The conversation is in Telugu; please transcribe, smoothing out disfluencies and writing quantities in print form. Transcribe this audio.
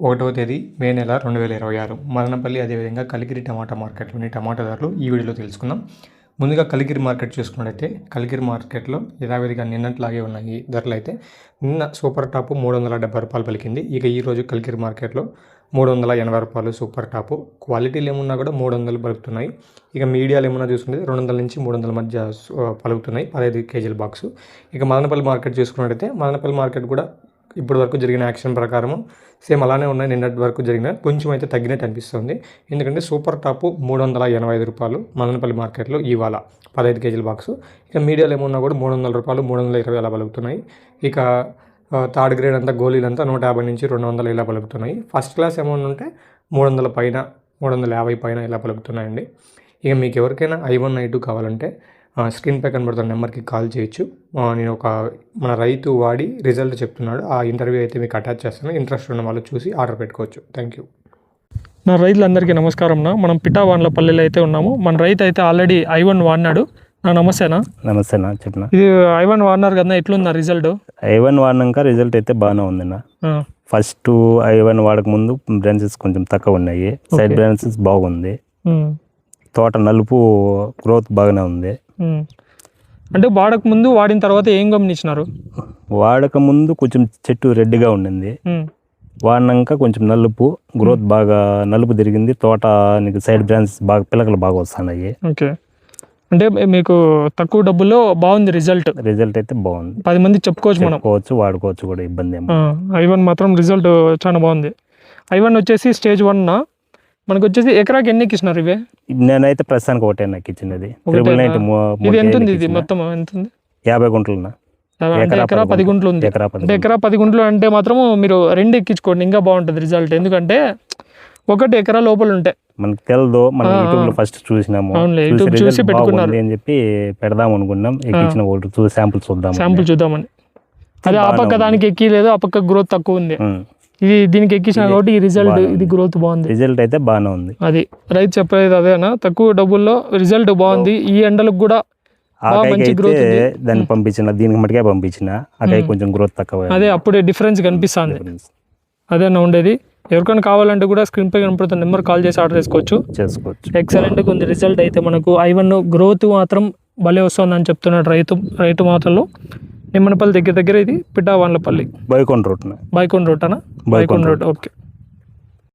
1వ తేదీ మే నెల 2026 మదనపల్లి అదేవిధంగా కలికిరి టమాటా మార్కెట్లోని టమాటా ధరలు ఈ వీడియోలో తెలుసుకుందాం. ముందుగా కలికిరి మార్కెట్ చూసుకున్నట్లయితే కలికిరి మార్కెట్లో యథావిధిగా నిన్నట్లాగే ఉన్నాయి ధరలు. అయితే నిన్న సూపర్ టాప్ 370 రూపాయలు పలికింది. ఇక ఈరోజు కలికిరి మార్కెట్లో 380 రూపాయలు సూపర్ టాప్. క్వాలిటీలు ఏమున్నా కూడా 300 పలుకుతున్నాయి. ఇక మీడియాలు ఏమన్నా చూసుకుంటే 200 నుంచి 300 మధ్య పలుకుతున్నాయి 15 కేజీల బాక్సు. ఇక మదనపల్లి మార్కెట్ చూసుకున్నట్లయితే మదనపల్లి మార్కెట్ కూడా ఇప్పటి వరకు జరిగిన యాక్షన్ ప్రకారం సేమ్ అలానే ఉన్నాయి. నిన్నటి వరకు జరిగిన కొంచెం అయితే తగ్గినట్టు అనిపిస్తుంది. ఎందుకంటే సూపర్ టాప్ 385 రూపాయలు మదనపల్లి మార్కెట్లో ఇవాళ 15 కేజీల బాక్సు. ఇక మీడియాలు ఏమన్నా కూడా 300 రూపాయలు 320 అలా పలుకుతున్నాయి. ఇక థర్డ్ గ్రేడ్ అంతా గోళీలు అంతా 150 నుంచి 200 ఇలా పలుకుతున్నాయి. ఫస్ట్ క్లాస్ ఏమన్నా ఉంటే 300 పైన 350 పైన ఇలా పలుకుతున్నాయండి. ఇక మీకు ఎవరికైనా I1 I2 కావాలంటే స్క్రీన్ పై కనబడుతున్న నెంబర్కి కాల్ చేయొచ్చు. నేను మన రైతు వాడి రిజల్ట్ చెప్తున్నాడు, ఆ ఇంటర్వ్యూ అయితే మీకు అటాచ్ చేస్తాను. ఇంట్రెస్ట్ ఉన్న వాళ్ళు చూసి ఆర్డర్ పెట్టుకోవచ్చు. Thank you. నా రైతులందరికీ నమస్కారం. మనం పిఠావాన్లపల్లిలో అయితే ఉన్నాము. మన రైతు అయితే ఆల్రెడీ I1 వాడినాడు. నమస్తేనా. నమస్తేనా, చెప్పిన ఇది I1 వాడినారు కదా, ఎట్లుందా రిజల్ట్? I1 వాడినాక రిజల్ట్ అయితే బాగానే ఉందన్న. ఫస్ట్ I1 వాడక ముందు బ్రాంచెస్ కొంచెం తక్కువ ఉన్నాయి, సైడ్ బ్రాంచెస్ బాగుంది. తోట నలుపు గ్రోత్ బాగానే ఉంది. అంటే వాడక ముందు వాడిన తర్వాత ఏం గమనించినారు? వాడక ముందు కొంచెం చెట్టు రెడ్గా ఉండింది, వాడినాక కొంచెం నలుపు గ్రోత్ బాగా నలుపు తిరిగింది. తోట సైడ్ బ్రాంచెస్ బాగా పిల్లకలు బాగా వస్తున్నాయి. ఓకే, అంటే మీకు తక్కువ డబ్బుల్లో బాగుంది రిజల్ట్. రిజల్ట్ అయితే బాగుంది, 10 మంది చెప్పుకోవచ్చు, మనం వాడుకోవచ్చు కూడా, ఇబ్బంది ఏమో. I1 మాత్రం రిజల్ట్ చాలా బాగుంది. I1 వచ్చేసి స్టేజ్ 1 మనకు వచ్చేసి ఎకరాకి ఎన్ని ఎక్కిస్తున్నారు ఇవే? నేనైతే ప్రస్తుతానికి ఒకటే నాకు ఇచ్చింది. ఇది ఎంత ఉంది? ఇది మొత్తం ఎంత ఉంది? 50 గుంటలున్నా. ఎకరా 10 గుంటలు ఉంది. అంటే ఎకరా 10 గుంటలు అంటే మాత్రం మీరు 2 ఎక్కించుకోండి, ఇంకా బాగుంటుంది రిజల్ట్. ఎందుకంటే 1 ఎకరా లోపల ఉంటాయి. మనకు తెలదు, మనం యూట్యూబ్ లో ఫస్ట్ చూసినాము, చూసి పెట్టుకున్నారు అని చెప్పి పెడదాం అనుకున్నాం. ఎక్కించిన ఒకటి శాంపుల్ చూద్దామని. అదే ఆ పక్క దానికి ఎక్కి లేదు, ఆ పక్క గ్రోత్ తక్కువ ఉంది. ఇది దీనికి ఎక్కించిన కాబట్టి ఈ రిజల్ట్, ఇది గ్రోత్ బాగుంది. రిజల్ట్ అయితే బాగానే ఉంది. అది రైతు చెప్పేది అదేనా, తక్కువ డబ్బుల్లో రిజల్ట్ బాగుంది. ఈ ఎండలకు కూడా మంచి గ్రోత్. దాన్ని పంపించిన, దీనికి మటుకే పంపించిన, అదే కొంచెం గ్రోత్ తక్కువ. అదే అప్పుడే డిఫరెన్స్ కనిపిస్తుంది. అదేనా ఉండేది. ఎవరికైనా కావాలంటే కూడా స్క్రీన్ పై కనపడుతున్న నెంబర్ కాల్ చేసి ఆర్డర్ చేసుకోవచ్చు. ఎక్సలెంట్గా ఉంది రిజల్ట్ అయితే. మనకు I1 గ్రోత్ మాత్రం భలే వస్తుందని చెప్తున్నాడు రైతు మాటల్లో. నిమ్మనపల్లి దగ్గర ఇది పిఠావాన్లపల్లి బైకొండ రూట్ అనా? బైకొండ రూట్. ఓకే.